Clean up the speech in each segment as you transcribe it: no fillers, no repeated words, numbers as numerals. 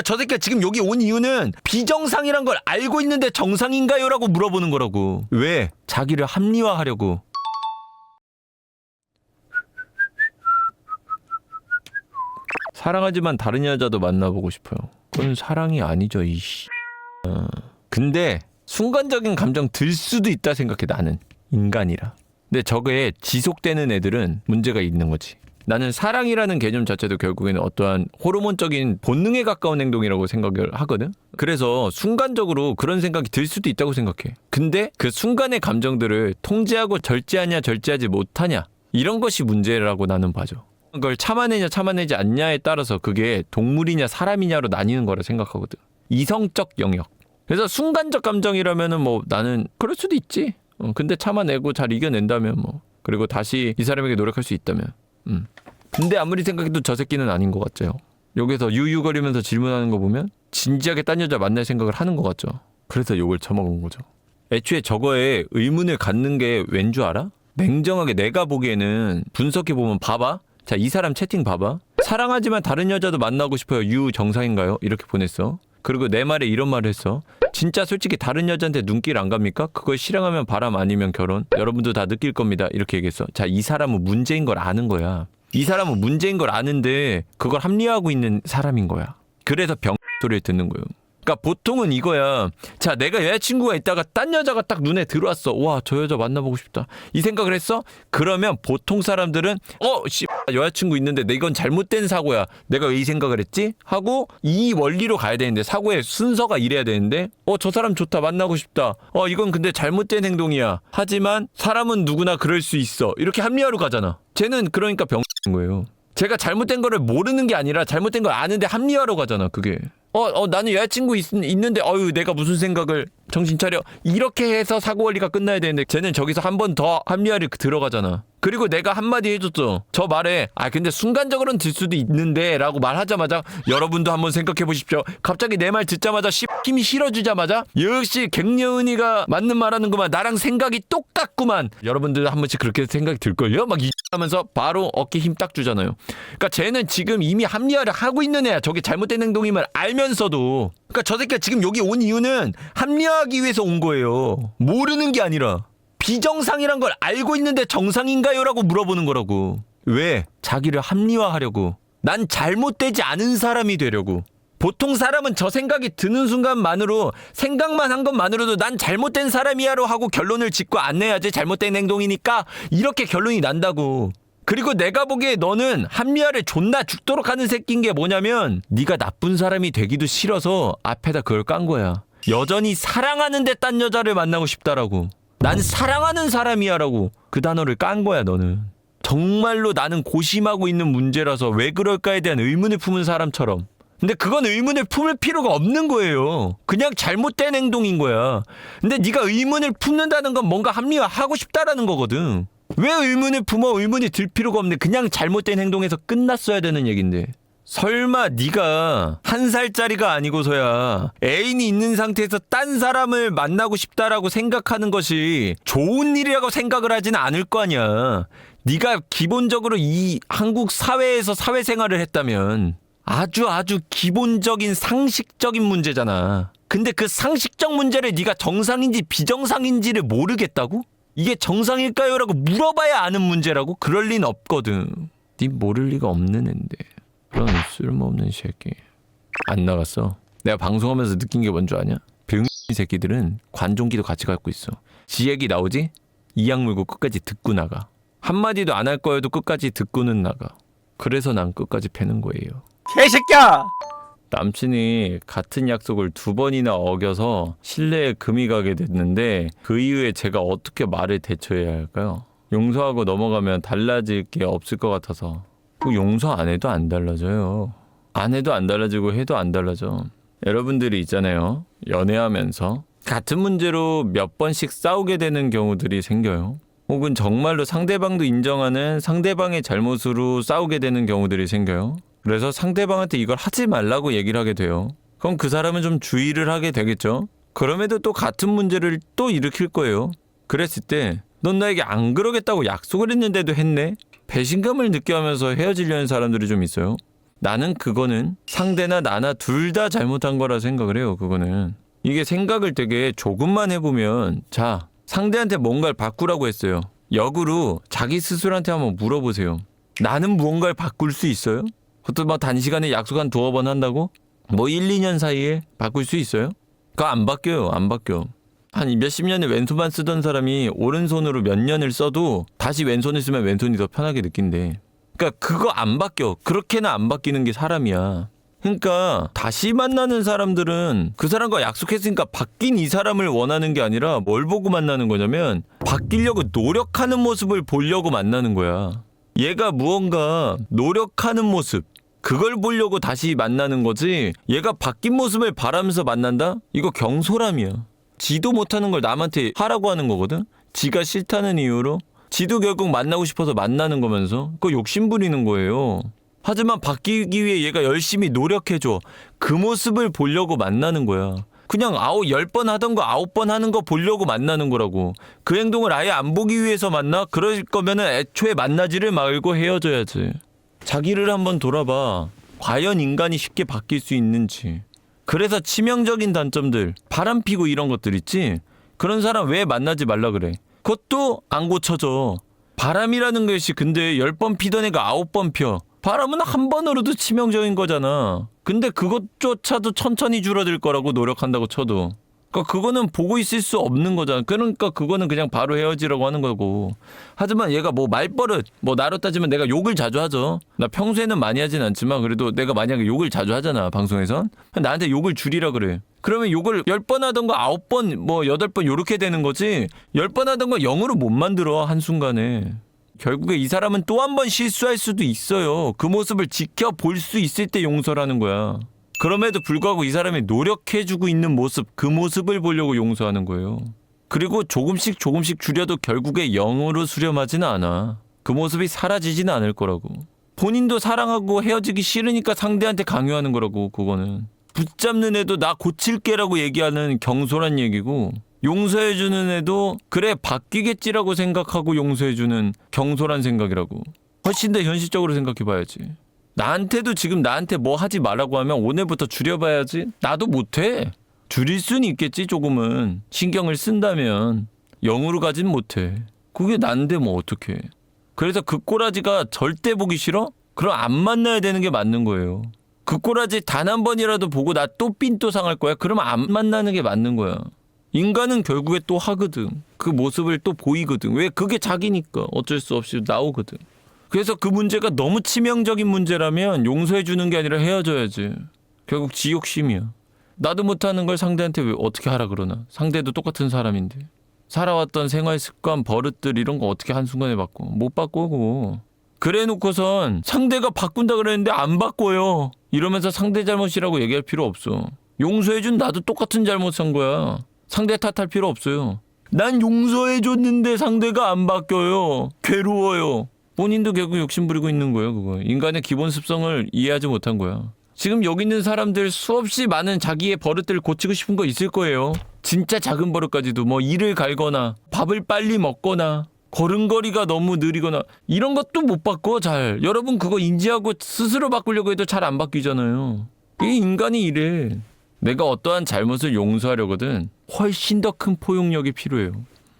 그러니까 저 새끼가 지금 여기 온 이유는 비정상이란 걸 알고 있는데 정상인가요? 라고 물어보는 거라고. 왜? 자기를 합리화하려고. 사랑하지만 다른 여자도 만나보고 싶어요. 그건 사랑이 아니죠, 이씨. 근데 순간적인 감정 들 수도 있다 생각해, 나는. 인간이라. 근데 저게 지속되는 애들은 문제가 있는 거지. 나는 사랑이라는 개념 자체도 결국에는 어떠한 호르몬적인 본능에 가까운 행동이라고 생각을 하거든. 그래서 순간적으로 그런 생각이 들 수도 있다고 생각해. 근데 그 순간의 감정들을 통제하고 절제하냐 절제하지 못하냐, 이런 것이 문제라고 나는 봐줘. 그걸 참아내냐 참아내지 않냐에 따라서 그게 동물이냐 사람이냐로 나뉘는 거라 생각하거든. 이성적 영역. 그래서 순간적 감정이라면은 뭐 나는 그럴 수도 있지. 근데 참아내고 잘 이겨낸다면 뭐, 그리고 다시 이 사람에게 노력할 수 있다면. 근데 아무리 생각해도 저 새끼는 아닌 것 같죠. 여기서 유유거리면서 질문하는 거 보면 진지하게 딴 여자 만날 생각을 하는 것 같죠. 그래서 욕을 처먹은 거죠. 애초에 저거에 의문을 갖는 게 왠 줄 알아? 냉정하게 내가 보기에는 분석해보면 봐봐. 자, 이 사람 채팅 봐봐. 사랑하지만 다른 여자도 만나고 싶어요. 유 정상인가요? 이렇게 보냈어. 그리고 내 말에 이런 말을 했어. 진짜 솔직히 다른 여자한테 눈길 안 갑니까? 그걸 실행하면 바람 아니면 결혼. 여러분도 다 느낄 겁니다. 이렇게 얘기했어. 자, 이 사람은 문제인 걸 아는 거야. 이 사람은 문제인 걸 아는데 그걸 합리화하고 있는 사람인 거야. 그래서 병 소리를 듣는 거예요. 그러니까 보통은 이거야. 자, 내가 여자친구가 있다가 딴 여자가 딱 눈에 들어왔어. 와, 저 여자 만나보고 싶다. 이 생각을 했어? 그러면 보통 사람들은 여자친구 있는데 이건 잘못된 사고야. 내가 왜 이 생각을 했지? 하고 이 원리로 가야 되는데, 사고의 순서가 이래야 되는데, 저 사람 좋다. 만나고 싶다. 이건 근데 잘못된 행동이야. 하지만 사람은 누구나 그럴 수 있어. 이렇게 합리화로 가잖아. 쟤는 그러니까 병인 거예요. 제가 잘못된 거를 모르는 게 아니라 잘못된 걸 아는데 합리화로 가잖아, 그게. 나는 여자친구 있는데, 내가 무슨 생각을, 정신 차려. 이렇게 해서 사고 원리가 끝나야 되는데, 쟤는 저기서 한 번 더 합리화를 들어가잖아. 그리고 내가 한마디 해줬죠. 저 말에, 근데 순간적으로는 들 수도 있는데, 라고 말하자마자, 여러분도 한번 생각해 보십시오. 갑자기 내 말 듣자마자, 힘이 실어주자마자, 역시 갱년이가 맞는 말 하는구만. 나랑 생각이 똑같구만. 여러분들 한 번씩 그렇게 생각이 들걸요? 막 하면서 바로 어깨 힘 딱 주잖아요. 그러니까 쟤는 지금 이미 합리화를 하고 있는 애야. 저게 잘못된 행동임을 알면서도. 그러니까 저 새끼가 지금 여기 온 이유는 합리화하기 위해서 온 거예요. 모르는 게 아니라. 비정상이란 걸 알고 있는데 정상인가요? 라고 물어보는 거라고. 왜? 자기를 합리화하려고. 난 잘못되지 않은 사람이 되려고. 보통 사람은 저 생각이 드는 순간만으로, 생각만 한 것만으로도 난 잘못된 사람이야로 하고 결론을 짓고 안 내야지. 잘못된 행동이니까 이렇게 결론이 난다고. 그리고 내가 보기에 너는 합리화를 존나 죽도록 하는 새끼인 게 뭐냐면, 네가 나쁜 사람이 되기도 싫어서 앞에다 그걸 깐 거야. 여전히 사랑하는데 딴 여자를 만나고 싶다라고. 난 사랑하는 사람이야 라고 그 단어를 깐 거야, 너는. 정말로 나는 고심하고 있는 문제라서 왜 그럴까에 대한 의문을 품은 사람처럼. 근데 그건 의문을 품을 필요가 없는 거예요. 그냥 잘못된 행동인 거야. 근데 네가 의문을 품는다는 건 뭔가 합리화하고 싶다라는 거거든. 왜 의문을 품어? 의문이 들 필요가 없네. 그냥 잘못된 행동에서 끝났어야 되는 얘긴데. 설마 네가 1살짜리가 아니고서야 애인이 있는 상태에서 딴 사람을 만나고 싶다라고 생각하는 것이 좋은 일이라고 생각을 하지는 않을 거 아니야. 네가 기본적으로 이 한국 사회에서 사회생활을 했다면 아주 기본적인 상식적인 문제잖아. 근데 그 상식적 문제를 네가 정상인지 비정상인지를 모르겠다고? 이게 정상일까요? 라고 물어봐야 아는 문제라고? 그럴 리는 없거든. 네 모를 리가 없는 앤데. 그런 쓸모없는 새끼. 안 나갔어. 내가 방송하면서 느낀 게 뭔 줄 아냐? 병 새끼들은 관종기도 같이 갖고 있어. 지 얘기 나오지? 이악 물고 끝까지 듣고 나가. 한마디도 안 할 거여도 끝까지 듣고는 나가. 그래서 난 끝까지 패는 거예요. 개새끼야! 남친이 같은 약속을 2번이나 어겨서 신뢰에 금이 가게 됐는데, 그 이후에 제가 어떻게 말을 대처해야 할까요? 용서하고 넘어가면 달라질 게 없을 것 같아서. 그 용서 안 해도 안 달라져요. 안 해도 안 달라지고 해도 안 달라져. 여러분들이 있잖아요. 연애하면서 같은 문제로 몇 번씩 싸우게 되는 경우들이 생겨요. 혹은 정말로 상대방도 인정하는 상대방의 잘못으로 싸우게 되는 경우들이 생겨요. 그래서 상대방한테 이걸 하지 말라고 얘기를 하게 돼요. 그럼 그 사람은 좀 주의를 하게 되겠죠. 그럼에도 또 같은 문제를 또 일으킬 거예요. 그랬을 때 넌 나에게 안 그러겠다고 약속을 했는데도 했네? 배신감을 느껴하면서 헤어지려는 사람들이 좀 있어요. 나는 그거는 상대나 나나 둘 다 잘못한 거라 생각을 해요. 그거는 이게 생각을 되게 조금만 해보면, 자, 상대한테 뭔가를 바꾸라고 했어요. 역으로 자기 스스로한테 한번 물어보세요. 나는 무언가를 바꿀 수 있어요? 그것도 뭐 단시간에 약속 한 2번 한다고? 뭐 1, 2년 사이에 바꿀 수 있어요? 그거 안 바뀌어요. 안 바뀌어. 한 몇십 년에 왼손만 쓰던 사람이 오른손으로 몇 년을 써도 다시 왼손을 쓰면 왼손이 더 편하게 느낀대. 그러니까 그거 안 바뀌어. 그렇게는 안 바뀌는 게 사람이야. 그러니까 다시 만나는 사람들은 그 사람과 약속했으니까 바뀐 이 사람을 원하는 게 아니라 뭘 보고 만나는 거냐면 바뀌려고 노력하는 모습을 보려고 만나는 거야. 얘가 무언가 노력하는 모습, 그걸 보려고 다시 만나는 거지, 얘가 바뀐 모습을 바라면서 만난다? 이거 경솔함이야. 지도 못하는 걸 남한테 하라고 하는 거거든? 지가 싫다는 이유로? 지도 결국 만나고 싶어서 만나는 거면서 그거 욕심 부리는 거예요. 하지만 바뀌기 위해 얘가 열심히 노력해줘. 그 모습을 보려고 만나는 거야. 그냥 10번 하던 거 9번 하는 거 보려고 만나는 거라고. 그 행동을 아예 안 보기 위해서 만나? 그럴 거면은 애초에 만나지를 말고 헤어져야지. 자기를 한번 돌아봐. 과연 인간이 쉽게 바뀔 수 있는지. 그래서 치명적인 단점들, 바람피고 이런 것들 있지? 그런 사람 왜 만나지 말라 그래? 그것도 안 고쳐져. 바람이라는 것이 근데 10번 피던 애가 9번 펴. 바람은 한 번으로도 치명적인 거잖아. 근데 그것조차도 천천히 줄어들 거라고 노력한다고 쳐도. 그러니까 그거는 보고 있을 수 없는 거잖아. 그러니까 그거는 그냥 바로 헤어지라고 하는 거고. 하지만 얘가 뭐 말버릇, 뭐 나로 따지면 내가 욕을 자주 하죠. 나 평소에는 많이 하진 않지만 그래도 내가 만약에 욕을 자주 하잖아, 방송에선. 나한테 욕을 줄이라 그래. 그러면 욕을 10번 하던 거 9번, 뭐 8번 요렇게 되는 거지. 10번 하던 거 0으로 못 만들어, 한순간에. 결국에 이 사람은 또 한 번 실수할 수도 있어요. 그 모습을 지켜볼 수 있을 때 용서라는 거야. 그럼에도 불구하고 이 사람이 노력해주고 있는 모습, 그 모습을 보려고 용서하는 거예요. 그리고 조금씩 줄여도 결국에 0으로 수렴하지는 않아. 그 모습이 사라지지는 않을 거라고. 본인도 사랑하고 헤어지기 싫으니까 상대한테 강요하는 거라고, 그거는. 붙잡는 애도 나 고칠게라고 얘기하는 경솔한 얘기고, 용서해주는 애도 그래 바뀌겠지라고 생각하고 용서해주는 경솔한 생각이라고. 훨씬 더 현실적으로 생각해봐야지. 나한테도 지금 나한테 뭐 하지 말라고 하면 오늘부터 줄여봐야지. 나도 못해. 줄일 수는 있겠지, 조금은. 신경을 쓴다면. 0으로 가진 못해. 그게 난데 뭐 어떡해. 그래서 그 꼬라지가 절대 보기 싫어? 그럼 안 만나야 되는 게 맞는 거예요. 그 꼬라지 단 한 번이라도 보고 나 또 삔또 상할 거야? 그러면 안 만나는 게 맞는 거야. 인간은 결국에 또 하거든. 그 모습을 또 보이거든. 왜? 그게 자기니까 어쩔 수 없이 나오거든. 그래서 그 문제가 너무 치명적인 문제라면 용서해 주는 게 아니라 헤어져야지. 결국 지욕심이야. 나도 못하는 걸 상대한테 왜 어떻게 하라 그러나. 상대도 똑같은 사람인데. 살아왔던 생활 습관, 버릇들 이런 거 어떻게 한순간에 바꿔. 못 바꾸고. 그래 놓고선 상대가 바꾼다 그랬는데 안 바꿔요. 이러면서 상대 잘못이라고 얘기할 필요 없어. 용서해 준 나도 똑같은 잘못한 거야. 상대 탓할 필요 없어요. 난 용서해줬는데 상대가 안 바뀌어요. 괴로워요. 본인도 결국 욕심부리고 있는 거예요. 그거. 인간의 기본 습성을 이해하지 못한 거야. 지금 여기 있는 사람들 수없이 많은 자기의 버릇들을 고치고 싶은 거 있을 거예요. 진짜 작은 버릇까지도 뭐 이를 갈거나 밥을 빨리 먹거나 걸음걸이가 너무 느리거나 이런 것도 못 바꿔 잘. 여러분 그거 인지하고 스스로 바꾸려고 해도 잘 안 바뀌잖아요. 이게 인간이 이래. 내가 어떠한 잘못을 용서하려거든 훨씬 더 큰 포용력이 필요해요.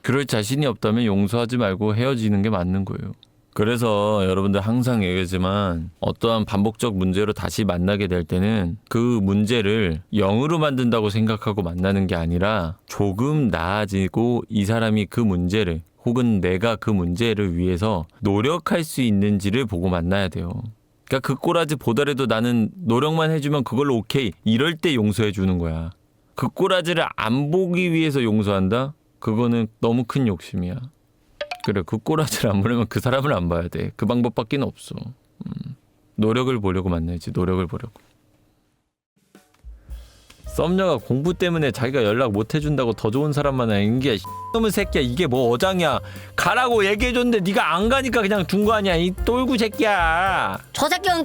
그럴 자신이 없다면 용서하지 말고 헤어지는 게 맞는 거예요. 그래서 여러분들 항상 얘기하지만 어떠한 반복적 문제로 다시 만나게 될 때는 그 문제를 0으로 만든다고 생각하고 만나는 게 아니라 조금 나아지고 이 사람이 그 문제를 혹은 내가 그 문제를 위해서 노력할 수 있는지를 보고 만나야 돼요. 그러니까 그 꼬라지 보더라도 나는 노력만 해주면 그걸로 오케이. 이럴 때 용서해 주는 거야. 그 꼬라지를 안 보기 위해서 용서한다? 그거는 너무 큰 욕심이야. 그래, 그 꼬라지를 안 보려면 그 사람을 안 봐야 돼. 그 방법밖에 없어. 노력을 보려고 만나야지. 노력을 보려고. 썸녀가 공부 때문에 자기가 연락 못 해준다고 더 좋은 사람만 아닌게 놈의 새끼야. 이게 뭐 어장이야. 가라고 얘기해줬는데 네가 안 가니까 그냥 둔 거 아니야 이 똘구 새끼야. 저 새끼가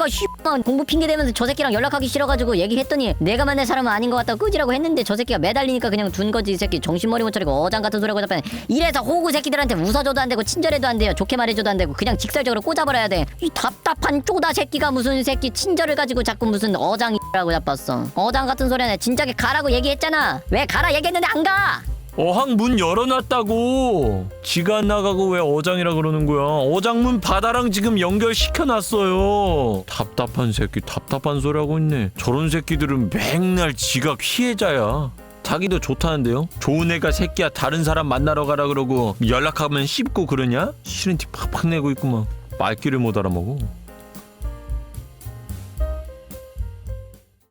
공부 핑계 대면서 저 새끼랑 연락하기 싫어가지고 얘기했더니 내가 만날 사람은 아닌 것 같다고 끄지라고 했는데 저 새끼가 매달리니까 그냥 둔 거지. 이 새끼 정신머리 못 차리고 어장 같은 소리하고 자빠네. 이래서 호구 새끼들한테 웃어줘도 안 되고 친절해도 안 돼요. 좋게 말해줘도 안 되고 그냥 직설적으로 꽂아버려야 돼. 이 답답한 쪼다 새끼가 무슨 새끼 친절을 가지고 자꾸 무슨 어장이라고 자빴어. 어장 같은 소리 하네. 진작에 가라고 얘기했잖아. 왜 가라 얘기했는데 안 가? 어항 문 열어놨다고. 지가 안 나가고 왜 어장이라 그러는 거야. 어장문 바다랑 지금 연결시켜놨어요. 답답한 새끼 답답한 소리 하고 있네. 저런 새끼들은 맨날 지가 피해자야. 자기도 좋다는데요. 좋은 애가 새끼야 다른 사람 만나러 가라 그러고 연락하면 씹고 그러냐? 싫은 티 팍팍 내고 있구만. 말귀를 못 알아먹어.